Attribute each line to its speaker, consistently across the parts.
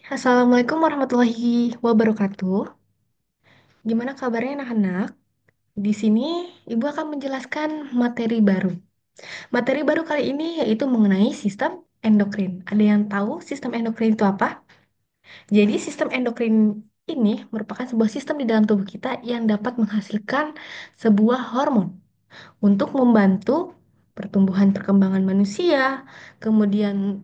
Speaker 1: Assalamualaikum warahmatullahi wabarakatuh. Gimana kabarnya anak-anak? Di sini Ibu akan menjelaskan materi baru. Materi baru kali ini yaitu mengenai sistem endokrin. Ada yang tahu sistem endokrin itu apa? Jadi sistem endokrin ini merupakan sebuah sistem di dalam tubuh kita yang dapat menghasilkan sebuah hormon untuk membantu pertumbuhan perkembangan manusia, kemudian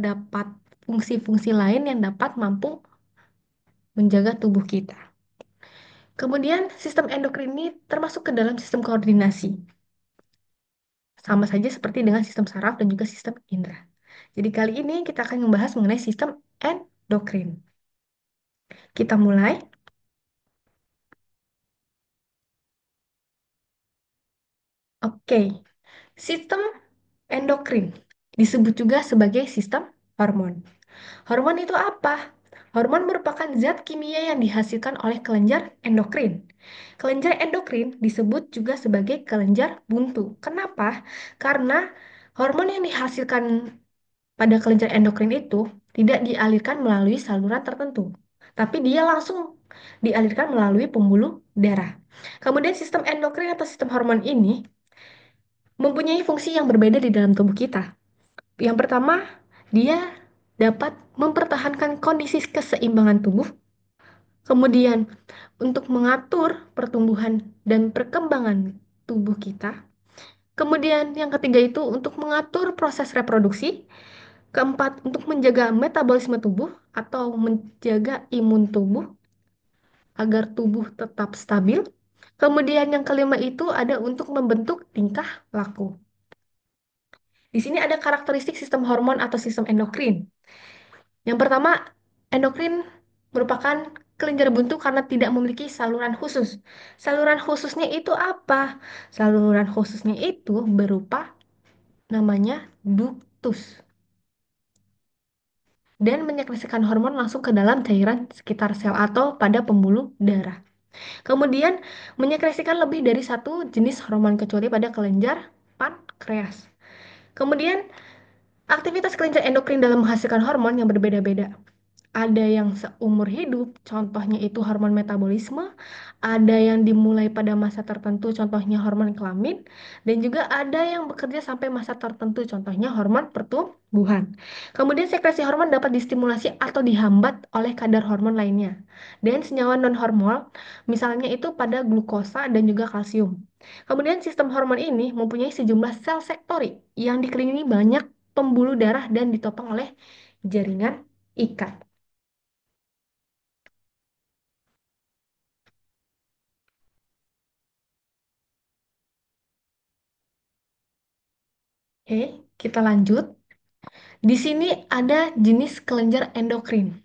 Speaker 1: dapat fungsi-fungsi lain yang dapat mampu menjaga tubuh kita. Kemudian sistem endokrin ini termasuk ke dalam sistem koordinasi. Sama saja seperti dengan sistem saraf dan juga sistem indera. Jadi kali ini kita akan membahas mengenai sistem endokrin. Kita mulai. Oke, sistem endokrin disebut juga sebagai sistem hormon. Hormon itu apa? Hormon merupakan zat kimia yang dihasilkan oleh kelenjar endokrin. Kelenjar endokrin disebut juga sebagai kelenjar buntu. Kenapa? Karena hormon yang dihasilkan pada kelenjar endokrin itu tidak dialirkan melalui saluran tertentu, tapi dia langsung dialirkan melalui pembuluh darah. Kemudian sistem endokrin atau sistem hormon ini mempunyai fungsi yang berbeda di dalam tubuh kita. Yang pertama, dia dapat mempertahankan kondisi keseimbangan tubuh, kemudian untuk mengatur pertumbuhan dan perkembangan tubuh kita. Kemudian yang ketiga itu untuk mengatur proses reproduksi. Keempat, untuk menjaga metabolisme tubuh atau menjaga imun tubuh agar tubuh tetap stabil. Kemudian yang kelima itu ada untuk membentuk tingkah laku. Di sini ada karakteristik sistem hormon atau sistem endokrin. Yang pertama, endokrin merupakan kelenjar buntu karena tidak memiliki saluran khusus. Saluran khususnya itu apa? Saluran khususnya itu berupa namanya ductus dan menyekresikan hormon langsung ke dalam cairan sekitar sel atau pada pembuluh darah. Kemudian menyekresikan lebih dari satu jenis hormon kecuali pada kelenjar pankreas. Kemudian aktivitas kelenjar endokrin dalam menghasilkan hormon yang berbeda-beda. Ada yang seumur hidup, contohnya itu hormon metabolisme, ada yang dimulai pada masa tertentu, contohnya hormon kelamin, dan juga ada yang bekerja sampai masa tertentu, contohnya hormon pertumbuhan. Kemudian sekresi hormon dapat distimulasi atau dihambat oleh kadar hormon lainnya. Dan senyawa non-hormonal, misalnya itu pada glukosa dan juga kalsium. Kemudian sistem hormon ini mempunyai sejumlah sel sektori yang dikelilingi banyak pembuluh darah dan ditopang oleh jaringan ikat. Oke, kita lanjut. Di sini ada jenis kelenjar endokrin.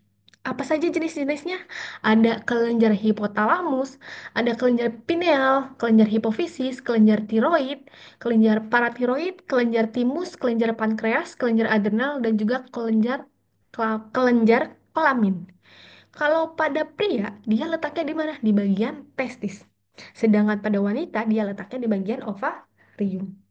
Speaker 1: Apa saja jenis-jenisnya? Ada kelenjar hipotalamus, ada kelenjar pineal, kelenjar hipofisis, kelenjar tiroid, kelenjar paratiroid, kelenjar timus, kelenjar pankreas, kelenjar adrenal, dan juga kelenjar kelamin. Kalau pada pria, dia letaknya di mana? Di bagian testis. Sedangkan pada wanita, dia letaknya di bagian ovarium.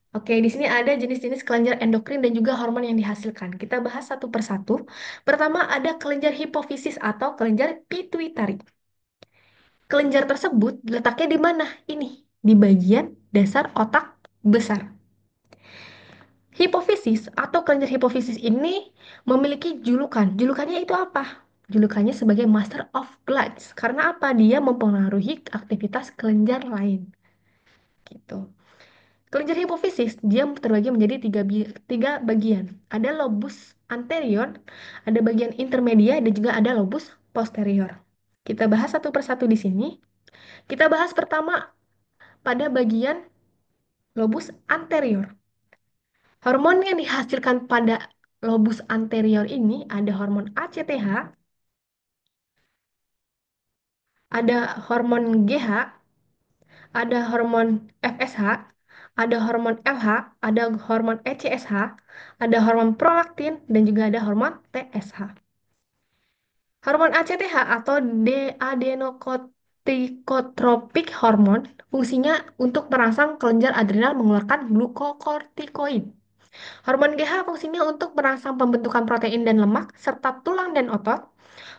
Speaker 1: Oke, di sini ada jenis-jenis kelenjar endokrin dan juga hormon yang dihasilkan. Kita bahas satu persatu. Pertama ada kelenjar hipofisis atau kelenjar pituitari. Kelenjar tersebut letaknya di mana? Ini, di bagian dasar otak besar. Hipofisis atau kelenjar hipofisis ini memiliki julukan. Julukannya itu apa? Julukannya sebagai Master of Glides. Karena apa? Dia mempengaruhi aktivitas kelenjar lain. Gitu. Kelenjar hipofisis dia terbagi menjadi tiga bagian. Ada lobus anterior, ada bagian intermedia, dan juga ada lobus posterior. Kita bahas satu persatu di sini. Kita bahas pertama pada bagian lobus anterior. Hormon yang dihasilkan pada lobus anterior ini ada hormon ACTH, ada hormon GH, ada hormon FSH, ada hormon LH, ada hormon ECSH, ada hormon prolaktin, dan juga ada hormon TSH. Hormon ACTH atau adenocorticotropic hormone fungsinya untuk merangsang kelenjar adrenal mengeluarkan glukokortikoid. Hormon GH fungsinya untuk merangsang pembentukan protein dan lemak, serta tulang dan otot.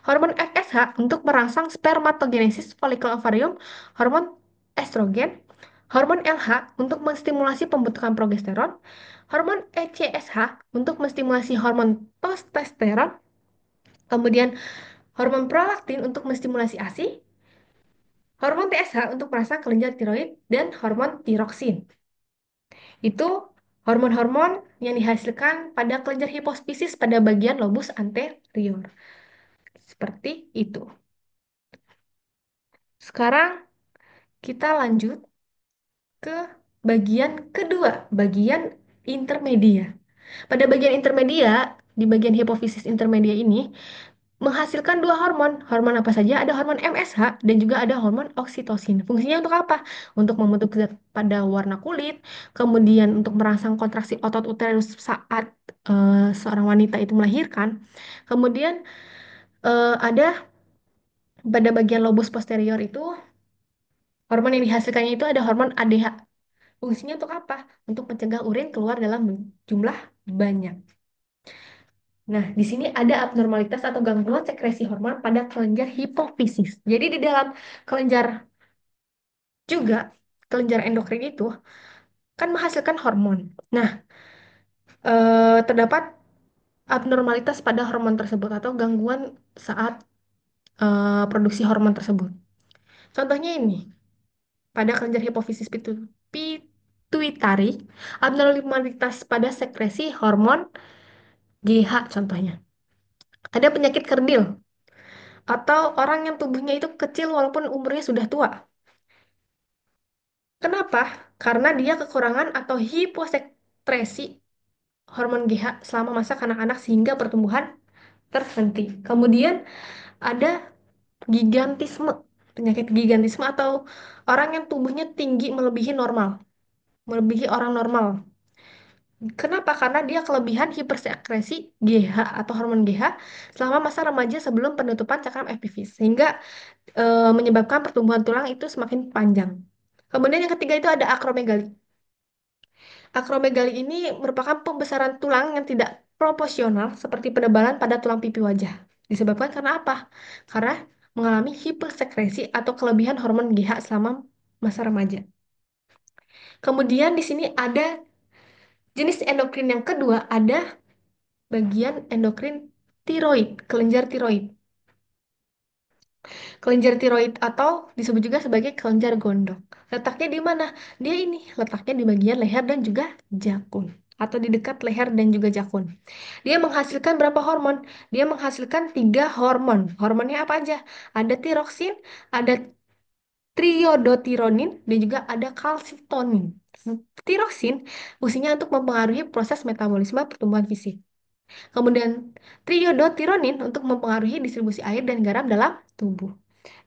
Speaker 1: Hormon FSH untuk merangsang spermatogenesis folikel ovarium, hormon estrogen. Hormon LH untuk menstimulasi pembentukan progesteron. Hormon ECSH untuk menstimulasi hormon testosteron. Kemudian hormon prolaktin untuk menstimulasi ASI. Hormon TSH untuk merangsang kelenjar tiroid dan hormon tiroksin. Itu hormon-hormon yang dihasilkan pada kelenjar hipofisis pada bagian lobus anterior. Seperti itu. Sekarang kita lanjut ke bagian kedua, bagian intermedia. Pada bagian intermedia, di bagian hipofisis intermedia ini, menghasilkan dua hormon. Hormon apa saja? Ada hormon MSH dan juga ada hormon oksitosin. Fungsinya untuk apa? Untuk membentuk zat pada warna kulit, kemudian untuk merangsang kontraksi otot uterus saat seorang wanita itu melahirkan. Kemudian ada pada bagian lobus posterior itu hormon yang dihasilkannya itu ada hormon ADH. Fungsinya untuk apa? Untuk mencegah urin keluar dalam jumlah banyak. Nah, di sini ada abnormalitas atau gangguan sekresi hormon pada kelenjar hipofisis. Jadi di dalam kelenjar juga, kelenjar endokrin itu kan menghasilkan hormon. Nah, terdapat abnormalitas pada hormon tersebut atau gangguan saat produksi hormon tersebut. Contohnya ini, pada kelenjar hipofisis pituitari, abnormalitas pada sekresi hormon GH contohnya. Ada penyakit kerdil atau orang yang tubuhnya itu kecil walaupun umurnya sudah tua. Kenapa? Karena dia kekurangan atau hiposekresi hormon GH selama masa kanak-kanak sehingga pertumbuhan terhenti. Kemudian ada gigantisme, penyakit gigantisme atau orang yang tubuhnya tinggi melebihi normal, melebihi orang normal. Kenapa? Karena dia kelebihan hipersekresi GH atau hormon GH selama masa remaja sebelum penutupan cakram epifis, sehingga menyebabkan pertumbuhan tulang itu semakin panjang. Kemudian yang ketiga itu ada akromegali. Akromegali ini merupakan pembesaran tulang yang tidak proporsional seperti penebalan pada tulang pipi wajah. Disebabkan karena apa? Karena mengalami hipersekresi atau kelebihan hormon GH selama masa remaja. Kemudian di sini ada jenis endokrin yang kedua, ada bagian endokrin tiroid, kelenjar tiroid. Kelenjar tiroid atau disebut juga sebagai kelenjar gondok. Letaknya di mana? Dia ini letaknya di bagian leher dan juga jakun atau di dekat leher dan juga jakun. Dia menghasilkan berapa hormon? Dia menghasilkan tiga hormon. Hormonnya apa aja? Ada tiroksin, ada triodotironin, dan juga ada kalsitonin. Tiroksin fungsinya untuk mempengaruhi proses metabolisme pertumbuhan fisik. Kemudian triodotironin untuk mempengaruhi distribusi air dan garam dalam tubuh.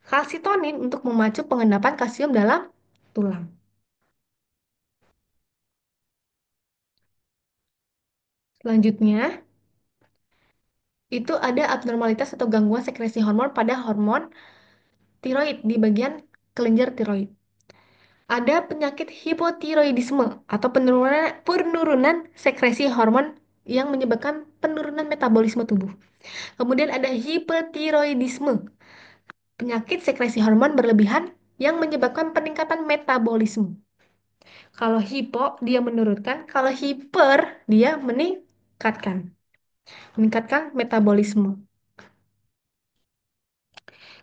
Speaker 1: Kalsitonin untuk memacu pengendapan kalsium dalam tulang. Selanjutnya, itu ada abnormalitas atau gangguan sekresi hormon pada hormon tiroid di bagian kelenjar tiroid. Ada penyakit hipotiroidisme atau penurunan sekresi hormon yang menyebabkan penurunan metabolisme tubuh. Kemudian ada hipertiroidisme, penyakit sekresi hormon berlebihan yang menyebabkan peningkatan metabolisme. Kalau hipo dia menurunkan, kalau hiper dia meningkatkan metabolisme.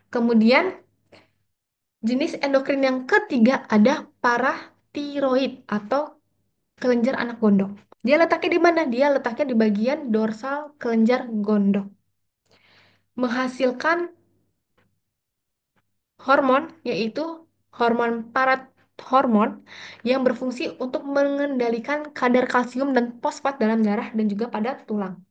Speaker 1: Kemudian jenis endokrin yang ketiga ada paratiroid atau kelenjar anak gondok. Dia letaknya di mana? Dia letaknya di bagian dorsal kelenjar gondok. Menghasilkan hormon yaitu hormon parathormon yang berfungsi untuk mengendalikan kadar kalsium dan fosfat dalam darah dan juga pada tulang.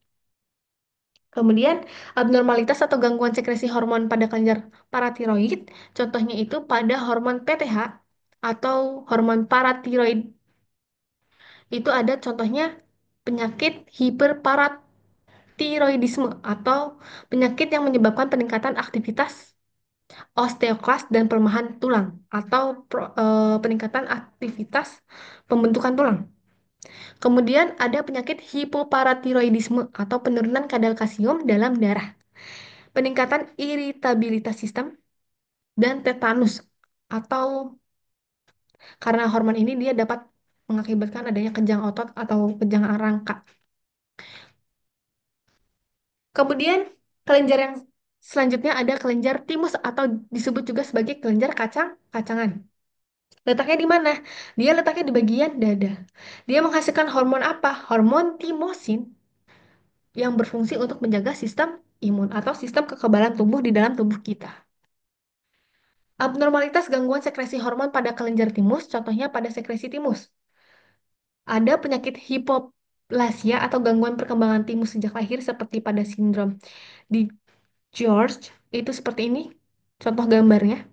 Speaker 1: Kemudian, abnormalitas atau gangguan sekresi hormon pada kelenjar paratiroid, contohnya itu pada hormon PTH atau hormon paratiroid. Itu ada contohnya penyakit hiperparatiroidisme atau penyakit yang menyebabkan peningkatan aktivitas osteoklas dan pelemahan tulang atau peningkatan aktivitas pembentukan tulang. Kemudian ada penyakit hipoparatiroidisme atau penurunan kadar kalsium dalam darah, peningkatan iritabilitas sistem, dan tetanus atau karena hormon ini dia dapat mengakibatkan adanya kejang otot atau kejang rangka. Kemudian kelenjar yang selanjutnya ada kelenjar timus atau disebut juga sebagai kelenjar kacang-kacangan. Letaknya di mana? Dia letaknya di bagian dada. Dia menghasilkan hormon apa? Hormon timosin yang berfungsi untuk menjaga sistem imun atau sistem kekebalan tubuh di dalam tubuh kita. Abnormalitas gangguan sekresi hormon pada kelenjar timus, contohnya pada sekresi timus. Ada penyakit hipoplasia atau gangguan perkembangan timus sejak lahir seperti pada sindrom di George, itu seperti ini. Contoh gambarnya.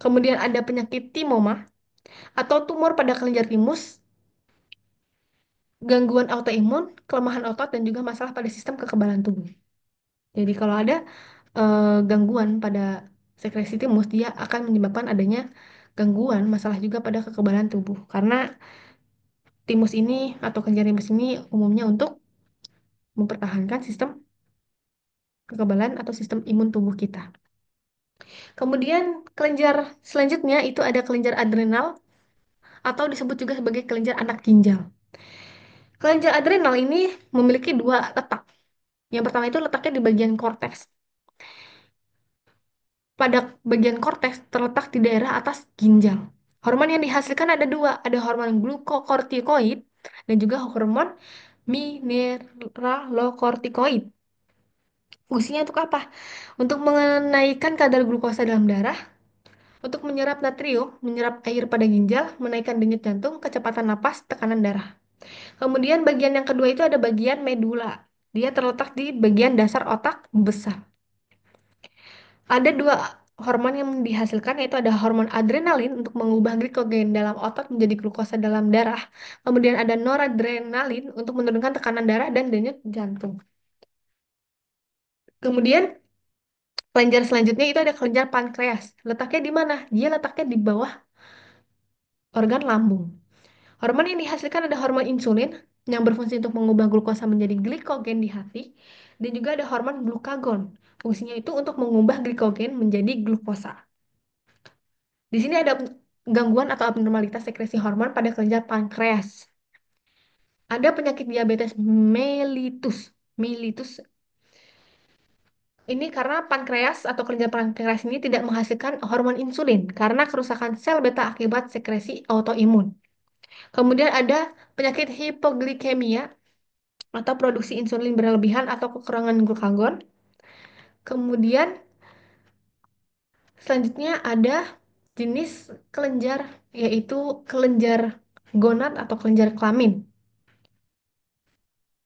Speaker 1: Kemudian ada penyakit timoma atau tumor pada kelenjar timus, gangguan autoimun, kelemahan otot, dan juga masalah pada sistem kekebalan tubuh. Jadi kalau ada gangguan pada sekresi timus, dia akan menyebabkan adanya gangguan, masalah juga pada kekebalan tubuh. Karena timus ini atau kelenjar timus ini umumnya untuk mempertahankan sistem kekebalan atau sistem imun tubuh kita. Kemudian kelenjar selanjutnya itu ada kelenjar adrenal atau disebut juga sebagai kelenjar anak ginjal. Kelenjar adrenal ini memiliki dua letak. Yang pertama itu letaknya di bagian korteks. Pada bagian korteks terletak di daerah atas ginjal. Hormon yang dihasilkan ada dua, ada hormon glukokortikoid dan juga hormon mineralokortikoid. Fungsinya untuk apa? Untuk menaikkan kadar glukosa dalam darah, untuk menyerap natrium, menyerap air pada ginjal, menaikkan denyut jantung, kecepatan napas, tekanan darah. Kemudian bagian yang kedua itu ada bagian medula. Dia terletak di bagian dasar otak besar. Ada dua hormon yang dihasilkan yaitu ada hormon adrenalin untuk mengubah glikogen dalam otot menjadi glukosa dalam darah. Kemudian ada noradrenalin untuk menurunkan tekanan darah dan denyut jantung. Kemudian kelenjar selanjutnya itu ada kelenjar pankreas. Letaknya di mana? Dia letaknya di bawah organ lambung. Hormon yang dihasilkan ada hormon insulin yang berfungsi untuk mengubah glukosa menjadi glikogen di hati dan juga ada hormon glukagon. Fungsinya itu untuk mengubah glikogen menjadi glukosa. Di sini ada gangguan atau abnormalitas sekresi hormon pada kelenjar pankreas. Ada penyakit diabetes mellitus. Mellitus ini karena pankreas atau kelenjar pankreas ini tidak menghasilkan hormon insulin karena kerusakan sel beta akibat sekresi autoimun. Kemudian ada penyakit hipoglikemia atau produksi insulin berlebihan atau kekurangan glukagon. Kemudian selanjutnya ada jenis kelenjar yaitu kelenjar gonad atau kelenjar kelamin.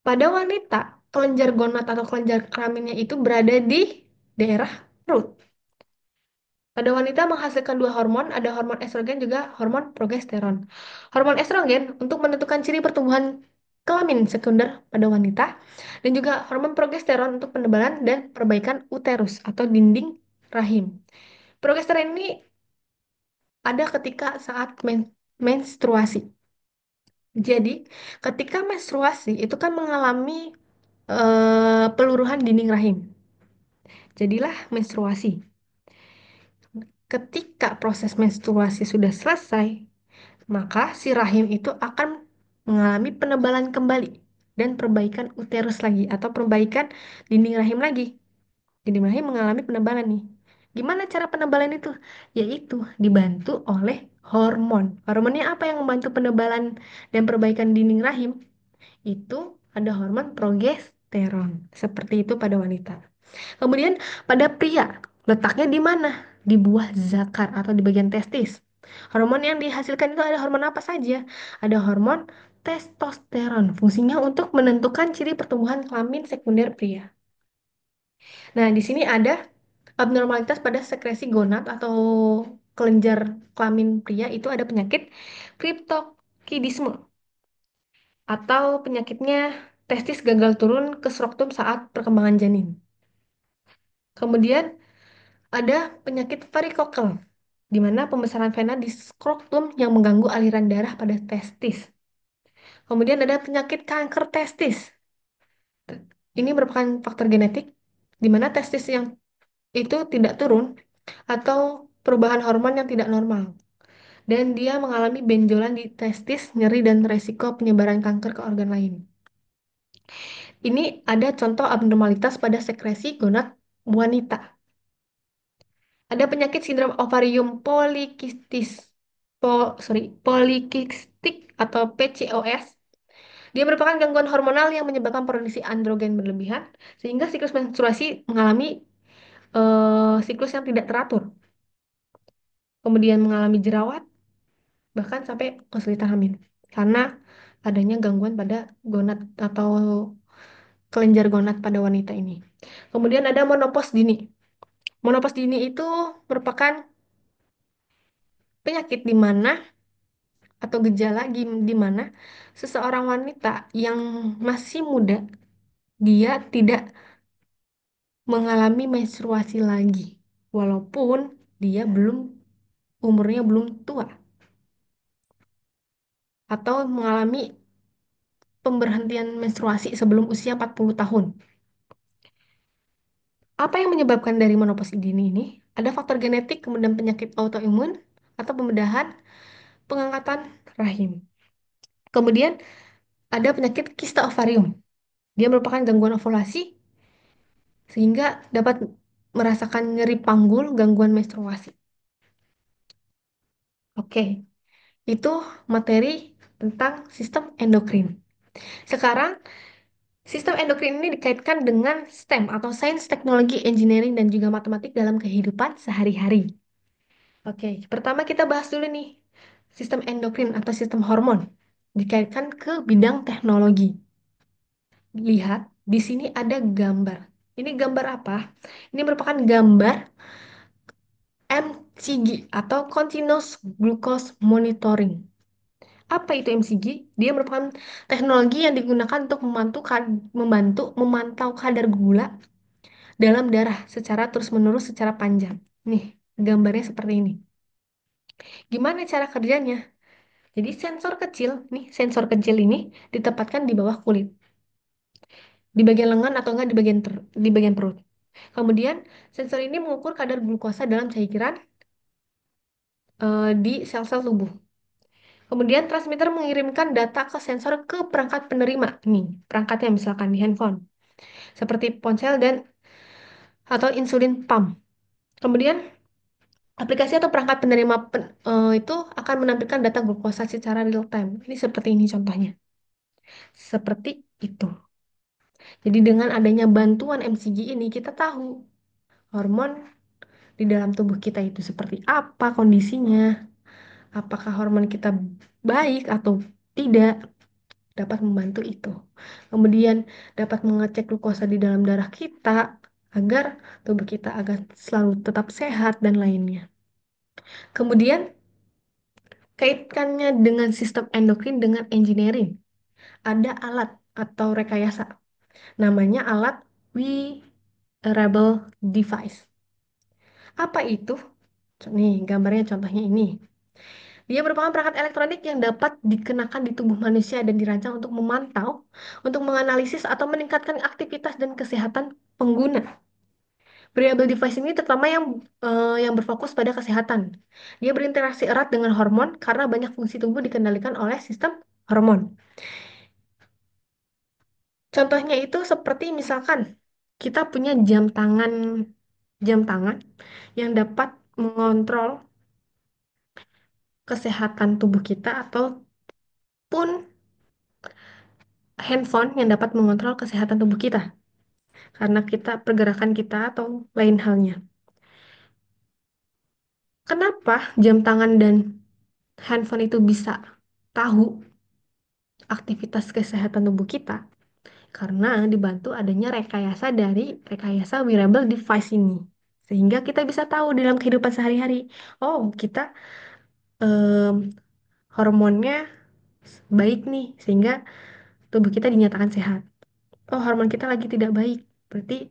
Speaker 1: Pada wanita, kelenjar gonad atau kelenjar kelaminnya itu berada di daerah perut. Pada wanita menghasilkan dua hormon, ada hormon estrogen juga hormon progesteron. Hormon estrogen untuk menentukan ciri pertumbuhan kelamin sekunder pada wanita, dan juga hormon progesteron untuk penebalan dan perbaikan uterus atau dinding rahim. Progesteron ini ada ketika saat menstruasi. Jadi, ketika menstruasi itu kan mengalami peluruhan dinding rahim. Jadilah menstruasi. Ketika proses menstruasi sudah selesai, maka si rahim itu akan mengalami penebalan kembali dan perbaikan uterus lagi atau perbaikan dinding rahim lagi. Dinding rahim mengalami penebalan nih. Gimana cara penebalan itu? Yaitu dibantu oleh hormon. Hormonnya apa yang membantu penebalan dan perbaikan dinding rahim? Itu ada hormon progesteron. Seperti itu pada wanita. Kemudian pada pria, letaknya di mana? Di buah zakar atau di bagian testis. Hormon yang dihasilkan itu ada hormon apa saja? Ada hormon testosteron. Fungsinya untuk menentukan ciri pertumbuhan kelamin sekunder pria. Nah, di sini ada abnormalitas pada sekresi gonad atau kelenjar kelamin pria itu ada penyakit kriptokidisme atau penyakitnya testis gagal turun ke struktum saat perkembangan janin. Kemudian ada penyakit varikokel. di mana pembesaran vena di skrotum yang mengganggu aliran darah pada testis. Kemudian ada penyakit kanker testis. Ini merupakan faktor genetik, di mana testis yang itu tidak turun atau perubahan hormon yang tidak normal. Dan dia mengalami benjolan di testis, nyeri, dan resiko penyebaran kanker ke organ lain. Ini ada contoh abnormalitas pada sekresi gonad wanita. Ada penyakit sindrom ovarium polikistis, polikistik atau PCOS. Dia merupakan gangguan hormonal yang menyebabkan produksi androgen berlebihan, sehingga siklus menstruasi mengalami siklus yang tidak teratur. Kemudian mengalami jerawat, bahkan sampai kesulitan hamil. Karena adanya gangguan pada gonad atau kelenjar gonad pada wanita ini. Kemudian ada menopause dini. Menopause dini itu merupakan penyakit di mana atau gejala di mana seseorang wanita yang masih muda dia tidak mengalami menstruasi lagi walaupun dia umurnya belum tua atau mengalami pemberhentian menstruasi sebelum usia 40 tahun. Apa yang menyebabkan dari menopause dini ini? Ada faktor genetik, kemudian penyakit autoimun atau pembedahan pengangkatan rahim. Kemudian ada penyakit kista ovarium. Dia merupakan gangguan ovulasi sehingga dapat merasakan nyeri panggul, gangguan menstruasi. Oke, itu materi tentang sistem endokrin. Sekarang, sistem endokrin ini dikaitkan dengan STEM atau Sains, Teknologi, Engineering, dan juga Matematik dalam kehidupan sehari-hari. Oke, pertama kita bahas dulu nih, sistem endokrin atau sistem hormon dikaitkan ke bidang teknologi. Lihat, di sini ada gambar. Ini gambar apa? Ini merupakan gambar MCG atau Continuous Glucose Monitoring. Apa itu MCG? Dia merupakan teknologi yang digunakan untuk membantu memantau kadar gula dalam darah secara terus-menerus secara panjang. Nih, gambarnya seperti ini. Gimana cara kerjanya? Jadi sensor kecil ini ditempatkan di bawah kulit, di bagian lengan atau enggak di bagian perut. Kemudian sensor ini mengukur kadar glukosa dalam cairan di sel-sel tubuh. Kemudian transmitter mengirimkan data ke sensor ke perangkat penerima. Nih, perangkatnya misalkan di handphone, seperti ponsel dan atau insulin pump. Kemudian aplikasi atau perangkat penerima itu akan menampilkan data glukosa secara real time. Ini seperti ini contohnya. Seperti itu. Jadi dengan adanya bantuan MCG ini kita tahu hormon di dalam tubuh kita itu seperti apa kondisinya, apakah hormon kita baik atau tidak, dapat membantu itu. Kemudian dapat mengecek glukosa di dalam darah kita agar tubuh kita agar selalu tetap sehat dan lainnya. Kemudian kaitkannya dengan sistem endokrin dengan engineering. Ada alat atau rekayasa. Namanya alat wearable device. Apa itu? Nih, gambarnya contohnya ini. Dia merupakan perangkat elektronik yang dapat dikenakan di tubuh manusia dan dirancang untuk memantau, untuk menganalisis atau meningkatkan aktivitas dan kesehatan pengguna. Variable device ini terutama yang berfokus pada kesehatan. Dia berinteraksi erat dengan hormon karena banyak fungsi tubuh dikendalikan oleh sistem hormon. Contohnya itu seperti misalkan kita punya jam tangan yang dapat mengontrol kesehatan tubuh kita ataupun handphone yang dapat mengontrol kesehatan tubuh kita karena pergerakan kita atau lain halnya. Kenapa jam tangan dan handphone itu bisa tahu aktivitas kesehatan tubuh kita? Karena dibantu adanya rekayasa wearable device ini. Sehingga kita bisa tahu dalam kehidupan sehari-hari, oh kita em, hormonnya baik nih, sehingga tubuh kita dinyatakan sehat. Oh, hormon kita lagi tidak baik, berarti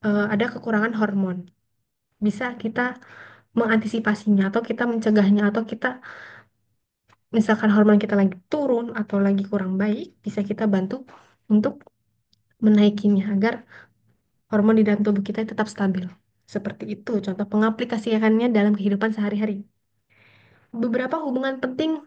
Speaker 1: ada kekurangan hormon. Bisa kita mengantisipasinya atau kita mencegahnya atau kita misalkan hormon kita lagi turun atau lagi kurang baik, bisa kita bantu untuk menaikinya agar hormon di dalam tubuh kita tetap stabil. Seperti itu contoh pengaplikasiannya dalam kehidupan sehari-hari. Beberapa hubungan penting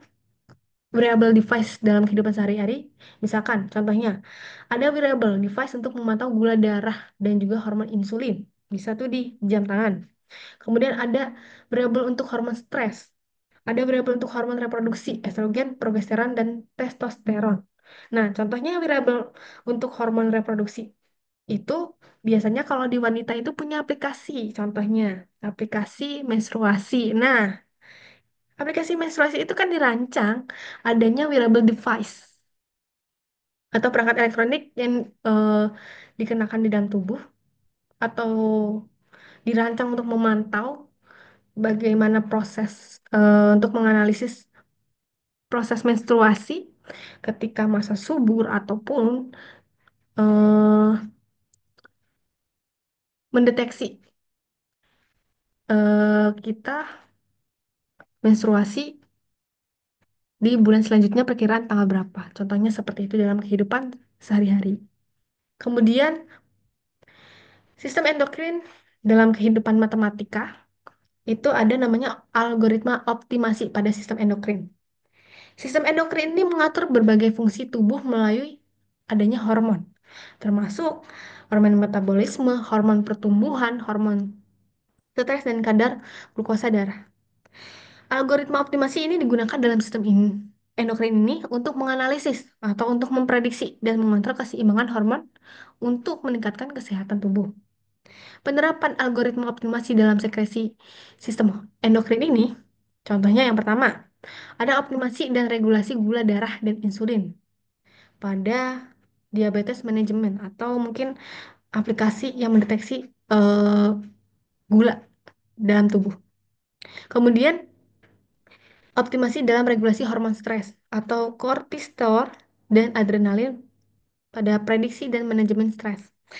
Speaker 1: wearable device dalam kehidupan sehari-hari, misalkan contohnya ada wearable device untuk memantau gula darah dan juga hormon insulin. Bisa tuh di jam tangan. Kemudian ada wearable untuk hormon stres. Ada wearable untuk hormon reproduksi, estrogen, progesteron, dan testosteron. Nah, contohnya wearable untuk hormon reproduksi itu biasanya kalau di wanita itu punya aplikasi, contohnya aplikasi menstruasi. Nah, aplikasi menstruasi itu kan dirancang adanya wearable device atau perangkat elektronik yang eh, dikenakan di dalam tubuh atau dirancang untuk memantau bagaimana proses untuk menganalisis proses menstruasi ketika masa subur ataupun eh, mendeteksi kita menstruasi di bulan selanjutnya perkiraan tanggal berapa. Contohnya seperti itu dalam kehidupan sehari-hari. Kemudian sistem endokrin dalam kehidupan matematika itu ada namanya algoritma optimasi pada sistem endokrin. Sistem endokrin ini mengatur berbagai fungsi tubuh melalui adanya hormon, termasuk hormon metabolisme, hormon pertumbuhan, hormon stres, dan kadar glukosa darah. Algoritma optimasi ini digunakan dalam sistem endokrin ini untuk menganalisis atau untuk memprediksi dan mengontrol keseimbangan hormon untuk meningkatkan kesehatan tubuh. Penerapan algoritma optimasi dalam sekresi sistem endokrin ini, contohnya yang pertama, ada optimasi dan regulasi gula darah dan insulin pada diabetes manajemen atau mungkin aplikasi yang mendeteksi eh, gula dalam tubuh. Kemudian optimasi dalam regulasi hormon stres atau kortisol dan adrenalin pada prediksi dan manajemen stres.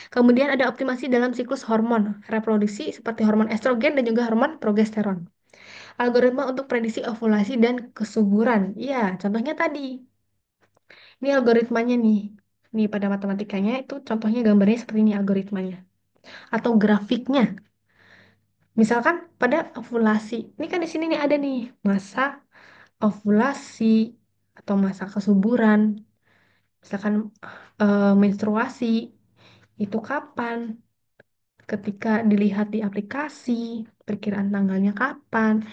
Speaker 1: Kemudian ada optimasi dalam siklus hormon reproduksi seperti hormon estrogen dan juga hormon progesteron. Algoritma untuk prediksi ovulasi dan kesuburan. Iya, contohnya tadi. Ini algoritmanya nih. Nih pada matematikanya itu contohnya gambarnya seperti ini algoritmanya. Atau grafiknya. Misalkan pada ovulasi. Ini kan di sini nih ada nih masa ovulasi atau masa kesuburan. Misalkan menstruasi itu kapan? Ketika dilihat di aplikasi, perkiraan tanggalnya kapan,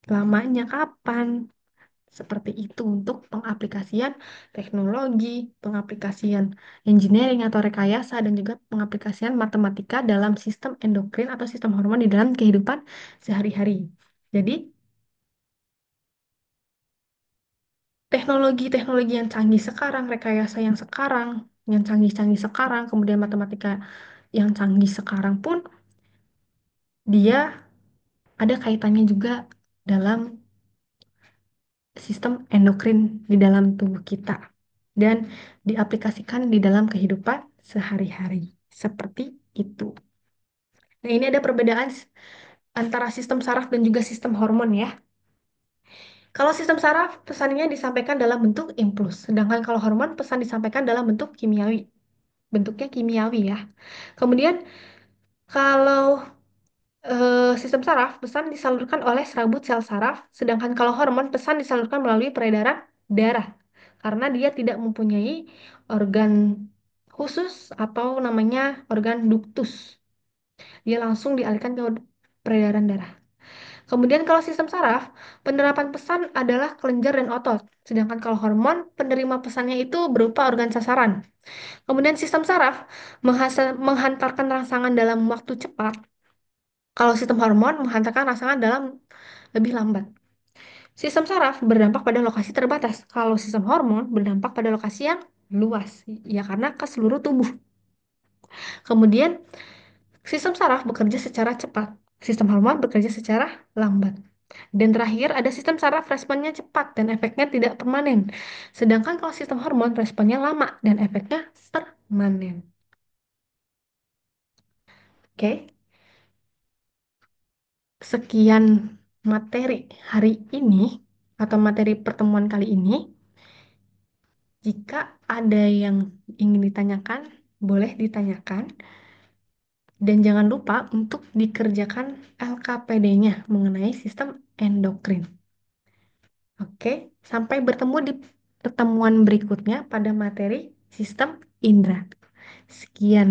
Speaker 1: lamanya kapan. Seperti itu untuk pengaplikasian teknologi, pengaplikasian engineering atau rekayasa, dan juga pengaplikasian matematika dalam sistem endokrin atau sistem hormon di dalam kehidupan sehari-hari. Jadi, teknologi-teknologi yang canggih sekarang, rekayasa yang canggih-canggih sekarang, kemudian matematika yang canggih sekarang pun, dia ada kaitannya juga dalam sistem endokrin di dalam tubuh kita dan diaplikasikan di dalam kehidupan sehari-hari. Seperti itu. Nah, ini ada perbedaan antara sistem saraf dan juga sistem hormon ya. Kalau sistem saraf, pesannya disampaikan dalam bentuk impuls, sedangkan kalau hormon pesan disampaikan dalam bentuk kimiawi. Bentuknya kimiawi ya. Kemudian kalau sistem saraf, pesan disalurkan oleh serabut sel saraf, sedangkan kalau hormon pesan disalurkan melalui peredaran darah, karena dia tidak mempunyai organ khusus atau namanya organ ductus. Dia langsung dialihkan ke peredaran darah. Kemudian kalau sistem saraf, penerapan pesan adalah kelenjar dan otot, sedangkan kalau hormon, penerima pesannya itu berupa organ sasaran. Kemudian sistem saraf menghantarkan rangsangan dalam waktu cepat, kalau sistem hormon menghantarkan rangsangan dalam lebih lambat. Sistem saraf berdampak pada lokasi terbatas. Kalau sistem hormon berdampak pada lokasi yang luas, ya karena ke seluruh tubuh. Kemudian sistem saraf bekerja secara cepat, sistem hormon bekerja secara lambat. Dan terakhir ada sistem saraf responnya cepat dan efeknya tidak permanen. Sedangkan kalau sistem hormon responnya lama dan efeknya permanen. Oke? sekian materi hari ini atau materi pertemuan kali ini. Jika ada yang ingin ditanyakan, boleh ditanyakan. Dan jangan lupa untuk dikerjakan LKPD-nya mengenai sistem endokrin. Oke, sampai bertemu di pertemuan berikutnya pada materi sistem indera. Sekian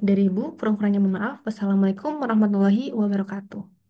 Speaker 1: dari Ibu, kurang-kurangnya mohon maaf. Wassalamualaikum warahmatullahi wabarakatuh.